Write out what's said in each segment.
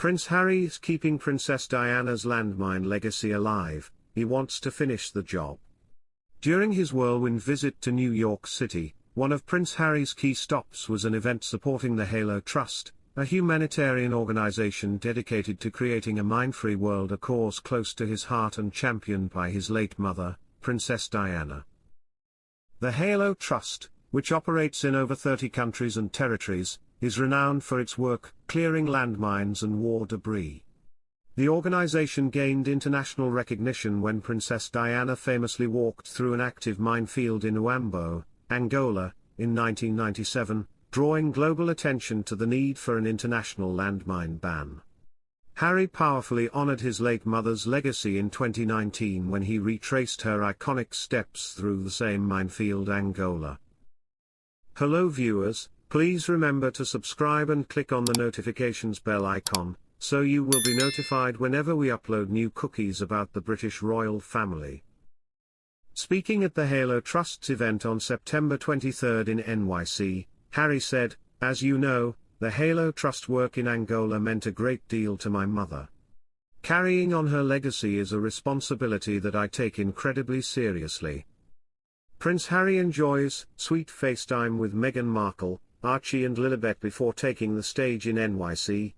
Prince Harry is keeping Princess Diana's landmine legacy alive. He wants to finish the job. During his whirlwind visit to New York City, one of Prince Harry's key stops was an event supporting the Halo Trust, a humanitarian organization dedicated to creating a mine-free world, a cause close to his heart and championed by his late mother, Princess Diana. The Halo Trust, which operates in over 30 countries and territories, is renowned for its work clearing landmines and war debris. The organization gained international recognition when Princess Diana famously walked through an active minefield in Huambo, Angola, in 1997, drawing global attention to the need for an international landmine ban. Harry powerfully honored his late mother's legacy in 2019 when he retraced her iconic steps through the same minefield, Angola. Hello viewers, please remember to subscribe and click on the notifications bell icon, so you will be notified whenever we upload new cookies about the British royal family. Speaking at the Halo Trust's event on September 23 in NYC, Harry said, "As you know, the Halo Trust work in Angola meant a great deal to my mother. Carrying on her legacy is a responsibility that I take incredibly seriously." Prince Harry enjoys sweet FaceTime with Meghan Markle, Archie and Lilibet before taking the stage in NYC.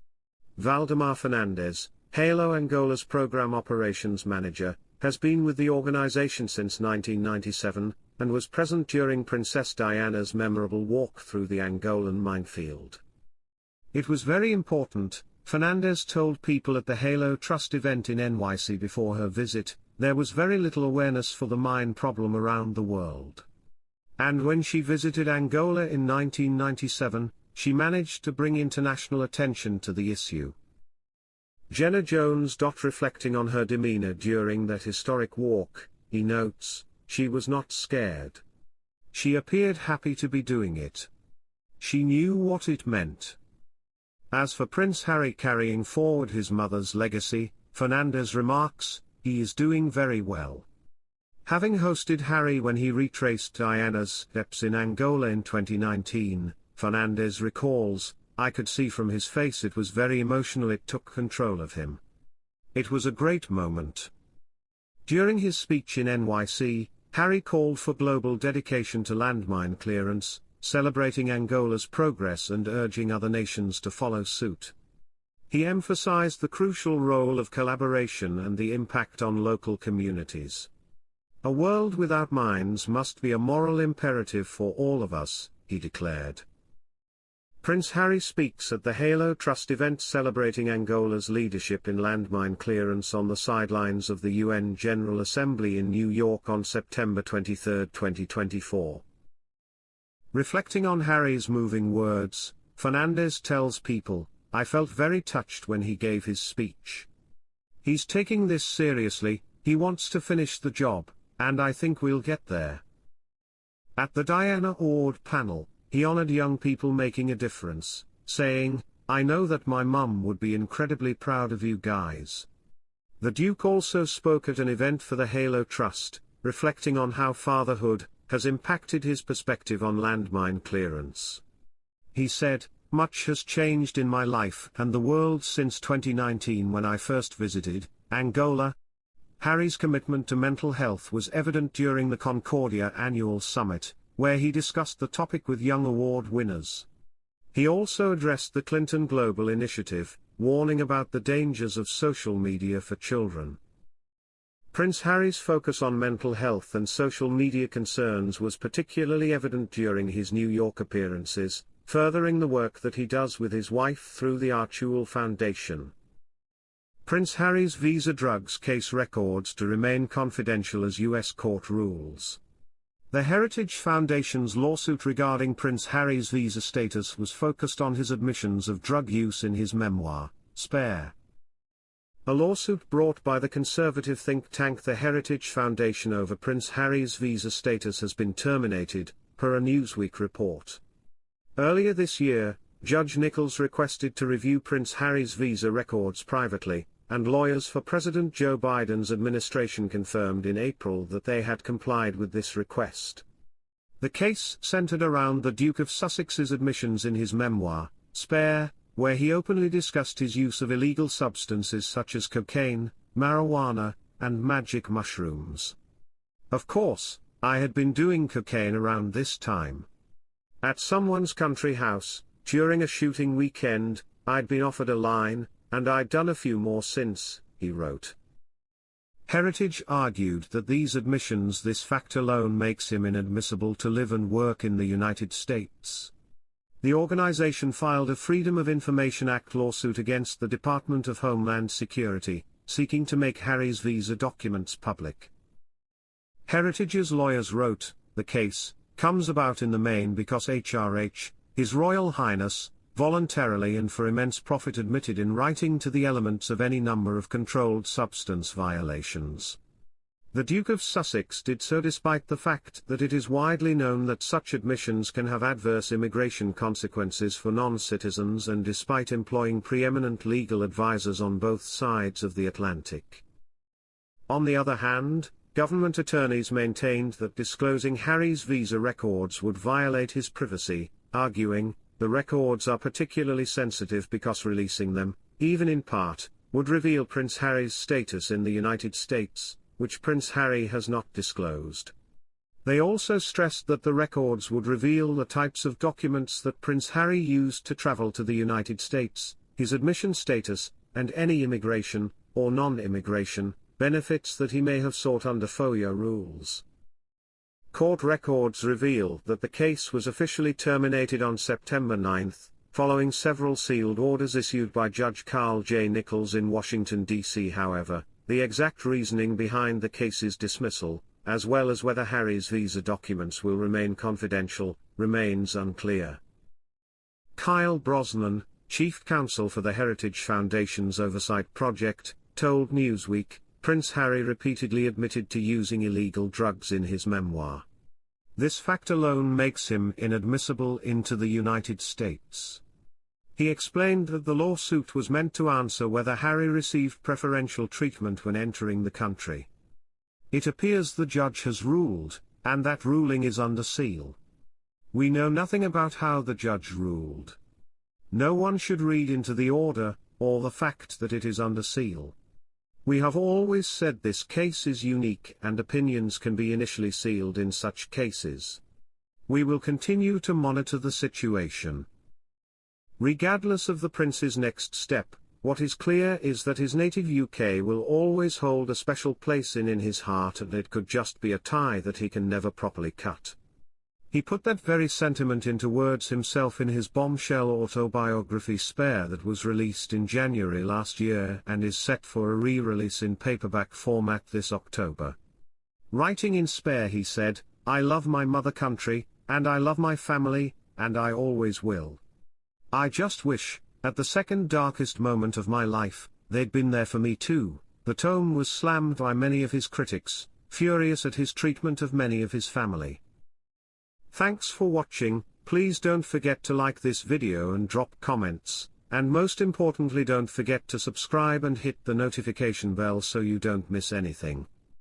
Valdemar Fernandez, Halo Angola's program operations manager, has been with the organization since 1997, and was present during Princess Diana's memorable walk through the Angolan minefield. "It was very important," Fernandez told people at the Halo Trust event in NYC before her visit. "There was very little awareness for the mine problem around the world. And when she visited Angola in 1997, she managed to bring international attention to the issue." Jenna Jones. Reflecting on her demeanor during that historic walk, he notes, "She was not scared. She appeared happy to be doing it. She knew what it meant." As for Prince Harry carrying forward his mother's legacy, Fernandez remarks, "He is doing very well." Having hosted Harry when he retraced Diana's steps in Angola in 2019, Fernandez recalls, "I could see from his face it was very emotional. It took control of him. It was a great moment." During his speech in NYC, Harry called for global dedication to landmine clearance, celebrating Angola's progress and urging other nations to follow suit. He emphasized the crucial role of collaboration and the impact on local communities. "A world without mines must be a moral imperative for all of us," he declared. Prince Harry speaks at the Halo Trust event celebrating Angola's leadership in landmine clearance on the sidelines of the UN General Assembly in New York on September 23, 2024. Reflecting on Harry's moving words, Fernandez tells people, "I felt very touched when he gave his speech. He's taking this seriously, he wants to finish the job, and I think we'll get there." At the Diana Award panel, he honored young people making a difference, saying, "I know that my mum would be incredibly proud of you guys." The Duke also spoke at an event for the Halo Trust, reflecting on how fatherhood has impacted his perspective on landmine clearance. He said, "Much has changed in my life and the world since 2019 when I first visited Angola." Harry's commitment to mental health was evident during the Concordia Annual Summit, where he discussed the topic with young award winners. He also addressed the Clinton Global Initiative, warning about the dangers of social media for children. Prince Harry's focus on mental health and social media concerns was particularly evident during his New York appearances, furthering the work that he does with his wife through the Archewell Foundation. Prince Harry's visa drugs case records to remain confidential as U.S. court rules. The Heritage Foundation's lawsuit regarding Prince Harry's visa status was focused on his admissions of drug use in his memoir, Spare. A lawsuit brought by the conservative think tank the Heritage Foundation over Prince Harry's visa status has been terminated, per a Newsweek report. Earlier this year, Judge Nichols requested to review Prince Harry's visa records privately, and lawyers for President Joe Biden's administration confirmed in April that they had complied with this request. The case centered around the Duke of Sussex's admissions in his memoir, Spare, where he openly discussed his use of illegal substances such as cocaine, marijuana, and magic mushrooms. Of course, I had been doing cocaine around this time. At someone's country house, during a shooting weekend, I'd been offered a line, and I'd done a few more since, he wrote. Heritage argued that this fact alone makes him inadmissible to live and work in the United States. The organization filed a Freedom of Information Act lawsuit against the Department of Homeland Security, seeking to make Harry's visa documents public. Heritage's lawyers wrote, "The case comes about in the main because HRH, His Royal Highness, voluntarily and for immense profit admitted in writing to the elements of any number of controlled substance violations. The Duke of Sussex did so despite the fact that it is widely known that such admissions can have adverse immigration consequences for non-citizens and despite employing preeminent legal advisors on both sides of the Atlantic." On the other hand, government attorneys maintained that disclosing Harry's visa records would violate his privacy, arguing, "The records are particularly sensitive because releasing them, even in part, would reveal Prince Harry's status in the United States, which Prince Harry has not disclosed." They also stressed that the records would reveal the types of documents that Prince Harry used to travel to the United States, his admission status, and any immigration, or non-immigration, benefits that he may have sought under FOIA rules. Court records reveal that the case was officially terminated on September 9, following several sealed orders issued by Judge Carl J. Nichols in Washington, D.C. However, the exact reasoning behind the case's dismissal, as well as whether Harry's visa documents will remain confidential, remains unclear. Kyle Brosnan, chief counsel for the Heritage Foundation's Oversight Project, told Newsweek, "Prince Harry repeatedly admitted to using illegal drugs in his memoir. This fact alone makes him inadmissible into the United States." He explained that the lawsuit was meant to answer whether Harry received preferential treatment when entering the country. "It appears the judge has ruled, and that ruling is under seal. We know nothing about how the judge ruled. No one should read into the order, or the fact that it is under seal. We have always said this case is unique and opinions can be initially sealed in such cases. We will continue to monitor the situation." Regardless of the prince's next step, what is clear is that his native UK will always hold a special place in his heart, and it could just be a tie that he can never properly cut. He put that very sentiment into words himself in his bombshell autobiography Spare that was released in January last year and is set for a re-release in paperback format this October. Writing in Spare he said, "I love my mother country, and I love my family, and I always will. I just wish, at the second darkest moment of my life, they'd been there for me too." The tome was slammed by many of his critics, furious at his treatment of many of his family. Thanks for watching. Please don't forget to like this video and drop comments, and most importantly don't forget to subscribe and hit the notification bell so you don't miss anything.